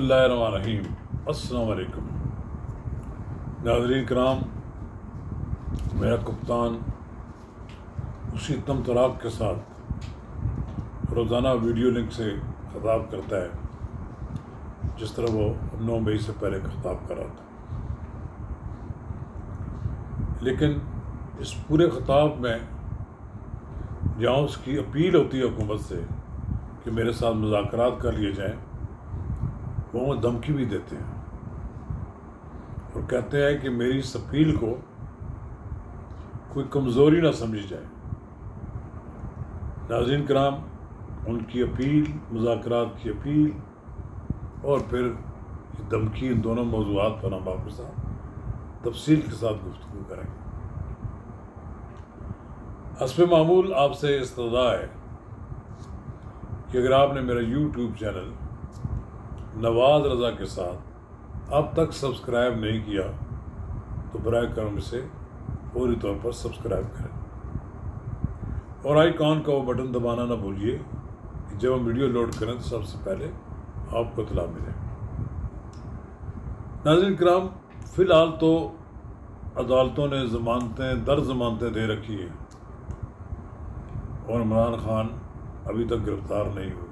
اللہ الرحمن الرحیم۔ السلام علیکم ناظرین کرام، میرا کپتان اسی تم طراق کے ساتھ روزانہ ویڈیو لنک سے خطاب کرتا ہے جس طرح وہ 9 مئی سے پہلے خطاب کر رہا تھا، لیکن اس پورے خطاب میں جہاں اس کی اپیل ہوتی ہے حکومت سے کہ میرے ساتھ مذاکرات کر لیے جائیں، وہ دھمکی بھی دیتے ہیں اور کہتے ہیں کہ میری اس اپیل کو کوئی کمزوری نہ سمجھی جائے۔ ناظرین کرام، ان کی اپیل، مذاکرات کی اپیل اور پھر یہ دھمکی، ان دونوں موضوعات پر ہم آپ کے ساتھ تفصیل کے ساتھ گفتگو کریں گے۔ حسب معمول آپ سے استدعا ہے کہ اگر آپ نے میرا یوٹیوب چینل نواز رضا کے ساتھ اب تک سبسکرائب نہیں کیا تو برائے کرم اسے فوری طور پر سبسکرائب کریں اور آئیکن کا وہ بٹن دبانا نہ بھولیے کہ جب ہم ویڈیو لوڈ کریں تو سب سے پہلے آپ کو اطلاع ملے۔ ناظرین کرام، فی الحال تو عدالتوں نے ضمانتیں دے رکھی ہیں اور عمران خان ابھی تک گرفتار نہیں ہوئے۔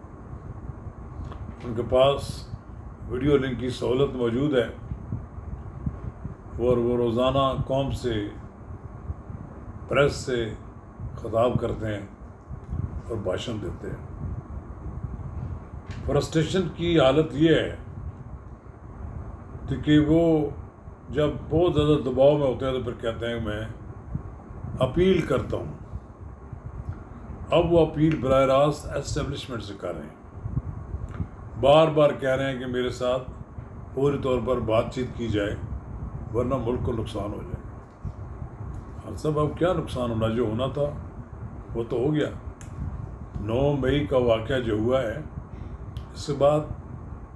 ان کے پاس ویڈیو لنک کی سہولت موجود ہے اور وہ روزانہ قوم سے، پریس سے خطاب کرتے ہیں اور بھاشن دیتے ہیں۔ فرسٹریشن کی حالت یہ ہے کہ وہ جب بہت زیادہ دباؤ میں ہوتے ہیں تو پھر کہتے ہیں میں اپیل کرتا ہوں۔ اب وہ اپیل براہ راست اسٹیبلشمنٹ سے کر رہے ہیں، بار بار کہہ رہے ہیں کہ میرے ساتھ فوری طور پر بات چیت کی جائے ورنہ ملک کو نقصان ہو جائے گا۔ ہر سب اب کیا نقصان ہونا، جو ہونا تھا وہ تو ہو گیا۔ 9 مئی کا واقعہ جو ہوا ہے، اس کے بعد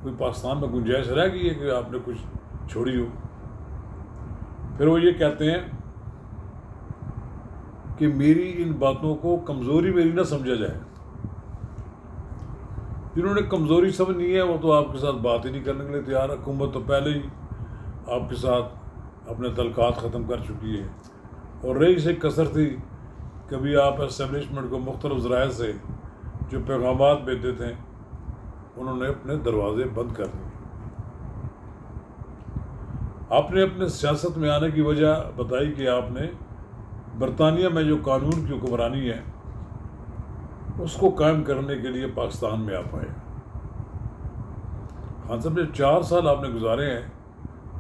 کوئی پاکستان میں گنجائش رہ گئی ہے کہ آپ نے کچھ چھوڑی ہو؟ پھر وہ یہ کہتے ہیں کہ میری ان باتوں کو کمزوری میری نہ سمجھا جائے۔ جنہوں نے کمزوری سمجھنی ہے وہ تو آپ کے ساتھ بات ہی نہیں کرنے کے لیے تیار۔ حکومت تو پہلے ہی آپ کے ساتھ اپنے تعلقات ختم کر چکی ہے اور رہی سے کثر تھی، کبھی آپ اسٹیبلشمنٹ کو مختلف ذرائع سے جو پیغامات بھیجتے تھے انہوں نے اپنے دروازے بند کر دیے۔ آپ نے اپنے سیاست میں آنے کی وجہ بتائی کہ آپ نے برطانیہ میں جو قانون کی حکمرانی ہے اس کو قائم کرنے کے لیے پاکستان میں آپ آئے۔ خان صاحب، جو 4 سال آپ نے گزارے ہیں،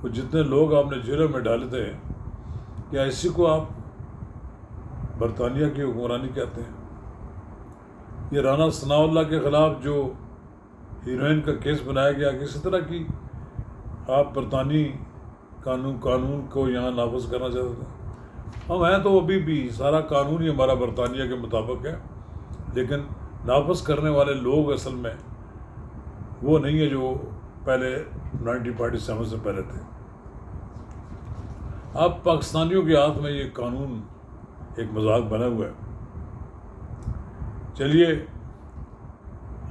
وہ جتنے لوگ آپ نے جیلوں میں ڈالے تھے، کیا اسی کو آپ برطانیہ کی حکمرانی کہتے ہیں؟ یہ رانا ثناء اللہ کے خلاف جو ہیروئن کا کیس بنایا گیا، کسی طرح کی آپ برطانوی قانون کو یہاں نافذ کرنا چاہتے تھے؟ ہم ہیں تو ابھی بھی سارا قانون ہی ہمارا برطانیہ کے مطابق ہے، لیکن نافذ کرنے والے لوگ اصل میں وہ نہیں ہے جو پہلے 1947 سے پہلے تھے۔ اب پاکستانیوں کے ہاتھ میں یہ قانون ایک مذاق بنا ہوا ہے۔ چلیے،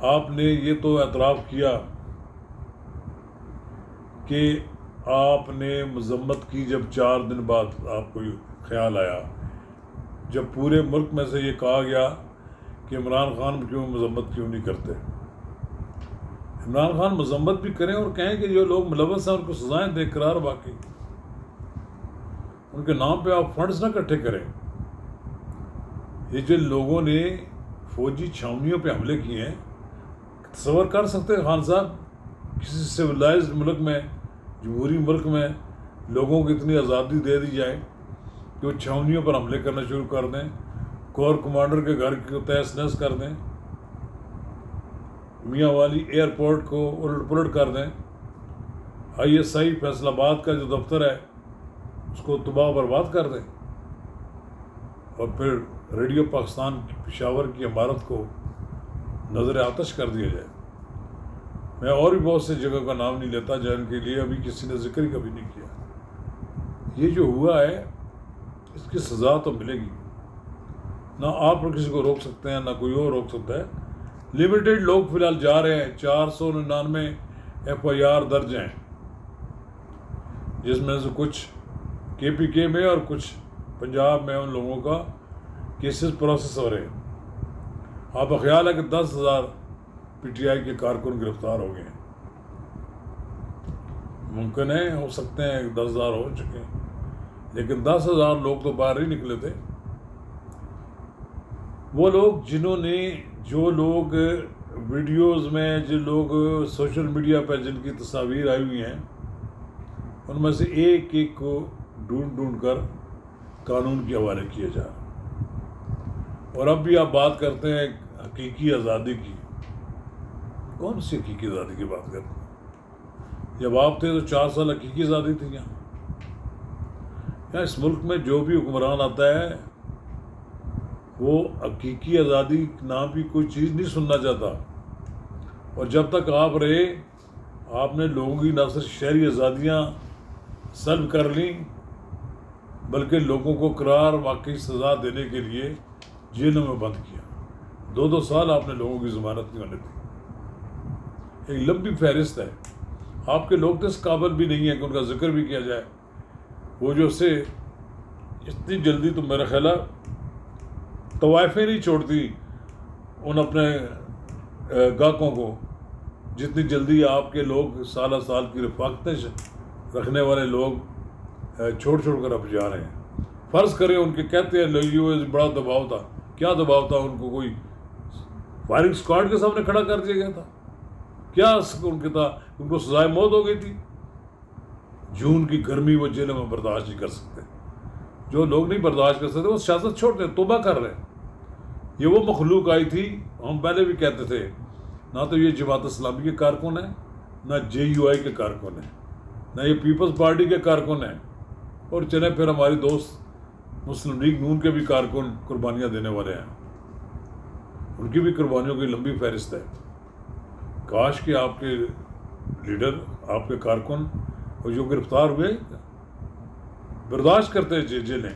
آپ نے یہ تو اعتراف کیا کہ آپ نے مذمت کی، جب 4 دن بعد آپ کو خیال آیا، جب پورے ملک میں سے یہ کہا گیا کہ عمران خان کیوں مذمت کیوں نہیں کرتے۔ عمران خان مذمت بھی کریں اور کہیں کہ جو لوگ ملوث ہیں ان کو سزائیں دیں، قرار واقعی ان کے نام پہ آپ فنڈز نہ اکٹھے کریں۔ یہ جو لوگوں نے فوجی چھاؤنیوں پہ حملے کیے ہیں، تصور کر سکتے ہیں خان صاحب کسی سویلائزڈ ملک میں، جمہوری ملک میں لوگوں کو اتنی آزادی دے دی جائے کہ وہ چھاؤنیوں پر حملے کرنا شروع کر دیں، کور کمانڈر کے گھر کو تہس نہس کر دیں، میاں والی ایئرپورٹ کو الٹ پلٹ کر دیں، ISI فیصل آباد کا جو دفتر ہے اس کو تباہ و برباد کر دیں، اور پھر ریڈیو پاکستان پشاور کی عمارت کو نظر آتش کر دیا جائے۔ میں اور بھی بہت سی جگہ کا نام نہیں لیتا جن کے لیے ابھی کسی نے ذکر ہی کبھی نہیں کیا۔ یہ جو ہوا ہے اس کی سزا تو ملے گی، نہ آپ کسی کو روک سکتے ہیں نہ کوئی اور روک سکتا ہے۔ لمیٹڈ لوگ فی الحال جا رہے ہیں، 499 FIR درج ہیں، جس میں سے کچھ KPK میں اور کچھ پنجاب میں ان لوگوں کا کیسز پروسیس ہو رہے ہیں۔ آپ کا خیال ہے کہ 10,000 PTI کے کارکن گرفتار ہو گئے ہیں؟ ممکن ہے، ہو سکتے ہیں 10,000 ہو چکے ہیں، لیکن 10,000 لوگ تو باہر ہی نکلے تھے۔ وہ لوگ جو لوگ ویڈیوز میں، جو لوگ سوشل میڈیا پہ جن کی تصاویر آئی ہوئی ہیں، ان میں سے ایک ایک کو ڈھونڈ کر قانون کے حوالے کیا جا رہا۔ اور اب بھی آپ بات کرتے ہیں حقیقی آزادی کی، کون سی حقیقی آزادی کی بات کرتے ہیں؟ جب آپ تھے تو 4 سال حقیقی آزادی تھی یہاں اس ملک میں جو بھی حکمران آتا ہے وہ حقیقی آزادی نام کی کوئی چیز نہیں سننا چاہتا، اور جب تک آپ رہے آپ نے لوگوں کی نہ صرف شہری آزادیاں سلب کر لیں بلکہ لوگوں کو قرار واقعی سزا دینے کے لیے جیلوں میں بند کیا۔ 2 سال آپ نے لوگوں کی ضمانت نہیں ہونے دی۔ ایک لمبی فہرست ہے۔ آپ کے لوگ تو اس قابل بھی نہیں ہیں کہ ان کا ذکر بھی کیا جائے۔ وہ جو سے اتنی جلدی تو میرا خیال ہے طوائفیں نہیں چھوڑتی ان اپنے گاہکوں کو، جتنی جلدی آپ کے لوگ سالہ سال کی رفاقتیں رکھنے والے لوگ چھوڑ کر اب جا رہے ہیں۔ فرض کریں ان کے کہتے ہیں بڑا دباؤ تھا، کیا دباؤ تھا؟ ان کو کوئی فائرنگ اسکواڈ کے سامنے کھڑا کر دیا گیا تھا؟ کیا ان کے تھا؟ ان کو سزائے موت ہو گئی تھی۔ جون کی گرمی وہ جیلوں میں برداشت نہیں کر سکتے۔ جو لوگ نہیں برداشت کر سکتے وہ سیاست چھوڑتے ہیں، توبہ کر رہے ہیں۔ یہ وہ مخلوق آئی تھی، ہم پہلے بھی کہتے تھے، نہ تو یہ جماعت اسلامی کے کارکن ہیں، نہ JUI کے کارکن ہیں، نہ یہ پیپلز پارٹی کے کارکن ہیں، اور چلے پھر ہماری دوست مسلم لیگ نون کے بھی کارکن قربانیاں دینے والے ہیں۔ ان کی بھی قربانیوں کی لمبی فہرست ہے۔ کاش کہ آپ کے لیڈر، آپ کے کارکن اور جو گرفتار ہوئے برداشت کرتے جیلیں۔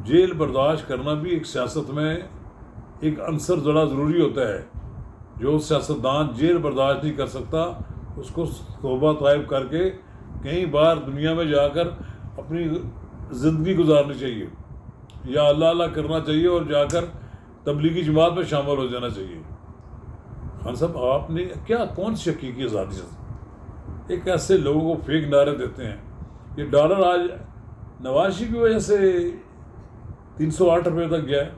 جیل برداشت کرنا بھی ایک سیاست میں ایک عنصر ذرا ضروری ہوتا ہے۔ جو سیاستدان جیل برداشت نہیں کر سکتا اس کو توبہ طائب کر کے کہیں باہر دنیا میں جا کر اپنی زندگی گزارنی چاہیے، یا اللہ کرنا چاہیے اور جا کر تبلیغی جماعت میں شامل ہو جانا چاہیے۔ خان صاحب آپ نے کون سی حقیقی آزادی سے ایک ایسے لوگوں کو فیک نعرے دیتے ہیں؟ یہ ڈالر آج نواز شریف کی وجہ سے 308 روپے تک گیا ہے۔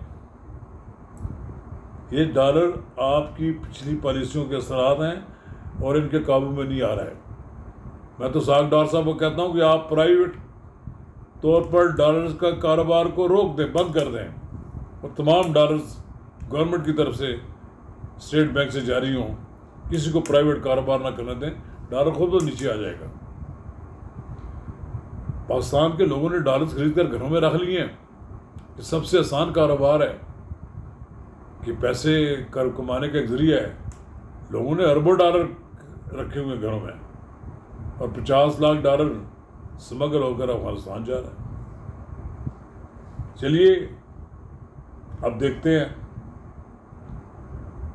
یہ ڈالر آپ کی پچھلی پالیسیوں کے اثرات ہیں اور ان کے قابو میں نہیں آ رہا ہے۔ میں تو ساکھ ڈار صاحب کو کہتا ہوں کہ آپ پرائیویٹ طور پر ڈالرز کا کاروبار کو روک دیں، بند کر دیں، اور تمام ڈالرز گورنمنٹ کی طرف سے اسٹیٹ بینک سے جاری ہوں، کسی کو پرائیویٹ کاروبار نہ کرنے دیں، ڈالر خود تو نیچے آ جائے گا۔ پاکستان کے لوگوں نے ڈالرز خرید کر گھروں میں رکھ لیے ہیں۔ یہ سب سے آسان کاروبار ہے کہ پیسے کمانے کا ایک ذریعہ ہے۔ لوگوں نے اربوں ڈالر رکھے ہوئے گھروں میں، اور 50 لاکھ ڈالر سمگل ہو کر افغانستان جا رہا ہے۔ چلیے اب دیکھتے ہیں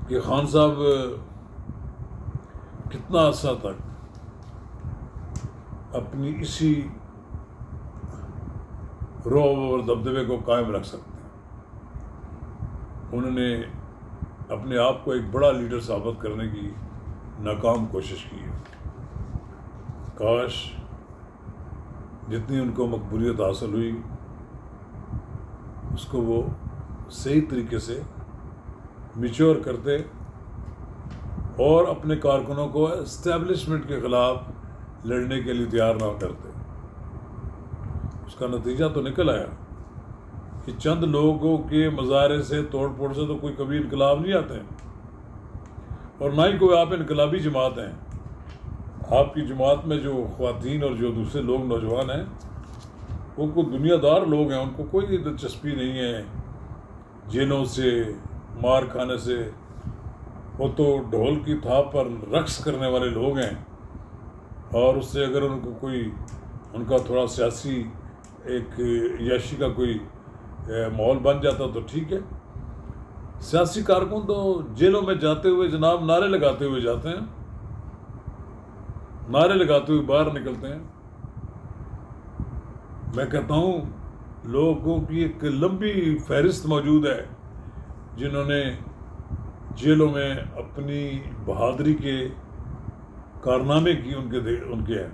کہ خان صاحب کتنا عرصہ تک اپنی اسی رعب اور دبدبے کو قائم رکھ سکتے ہیں۔ انہوں نے اپنے آپ کو ایک بڑا لیڈر ثابت کرنے کی ناکام کوشش کی ہے۔ کاش جتنی ان کو مقبولیت حاصل ہوئی اس کو وہ صحیح طریقے سے میچور کرتے اور اپنے کارکنوں کو اسٹیبلشمنٹ کے خلاف لڑنے کے لیے تیار نہ کرتے۔ اس کا نتیجہ تو نکل آیا کہ چند لوگوں کے مظاہرے سے، توڑ پھوڑ سے تو کوئی کبھی انقلاب نہیں آتے ہیں، اور نہ ہی کوئی آپ انقلابی جماعت ہیں۔ آپ کی جماعت میں جو خواتین اور جو دوسرے لوگ نوجوان ہیں وہ کوئی دنیا دار لوگ ہیں، ان کو کوئی دلچسپی نہیں ہے جیلوں سے، مار کھانے سے۔ وہ تو ڈھول کی تھاپ پر رقص کرنے والے لوگ ہیں، اور اس سے اگر ان کو کوئی ان کا تھوڑا سیاسی ایک عیاشی کا کوئی ماحول بن جاتا تو ٹھیک ہے، سیاسی کارکن تو جیلوں میں جاتے ہوئے جناب نعرے لگاتے ہوئے جاتے ہیں، نعرے لگاتے ہوئے باہر نکلتے ہیں۔ میں کہتا ہوں لوگوں کی ایک لمبی فہرست موجود ہے جنہوں نے جیلوں میں اپنی بہادری کے کارنامے کی ان کے ہیں۔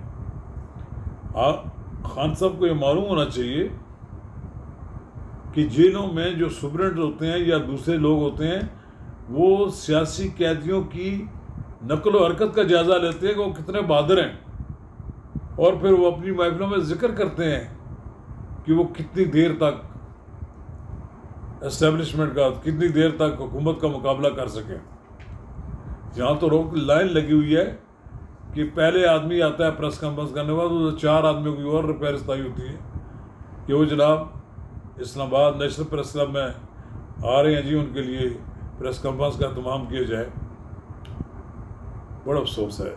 خان صاحب کو یہ معلوم ہونا چاہیے کہ جیلوں میں جو سپرنٹ ہوتے ہیں یا دوسرے لوگ ہوتے ہیں وہ سیاسی قیدیوں کی نقل و حرکت کا جائزہ لیتے ہیں کہ وہ کتنے بہادر ہیں، اور پھر وہ اپنی محفلوں میں ذکر کرتے ہیں کہ وہ کتنی دیر تک اسٹیبلشمنٹ کا، کتنی دیر تک حکومت کا مقابلہ کر سکیں۔ یہاں تو لائن لگی ہوئی ہے کہ پہلے آدمی آتا ہے پریس کانفرنس کرنے کے بعد وہ 4 آدمیوں کی اور فہرست آئی ہوتی ہے کہ وہ جناب اسلام آباد نیشنل پریس کلب میں آ رہے ہیں جی، ان کے لیے پریس کانفرنس کا اہتمام کیا جائے۔ بڑا افسوس ہے،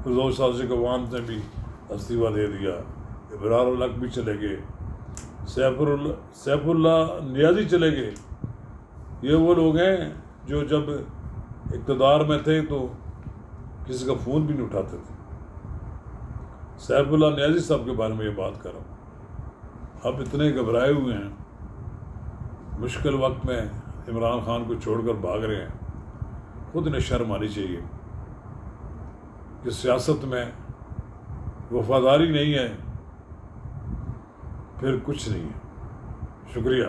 فردوس شاہ گوان نے بھی استعفیٰ دے دیا، ابرار الحق بھی چلے گئے، سیف اللہ نیازی چلے گئے۔ یہ وہ لوگ ہیں جو جب اقتدار میں تھے تو کسی کا فون بھی نہیں اٹھاتے تھے۔ سیف اللہ نیازی صاحب کے بارے میں یہ بات کر رہا ہوں۔ اب اتنے گھبرائے ہوئے ہیں، مشکل وقت میں عمران خان کو چھوڑ کر بھاگ رہے ہیں۔ خود انہیں شرم آنی چاہیے کہ سیاست میں وفاداری نہیں ہے پھر کچھ نہیں ہے۔ شکریہ۔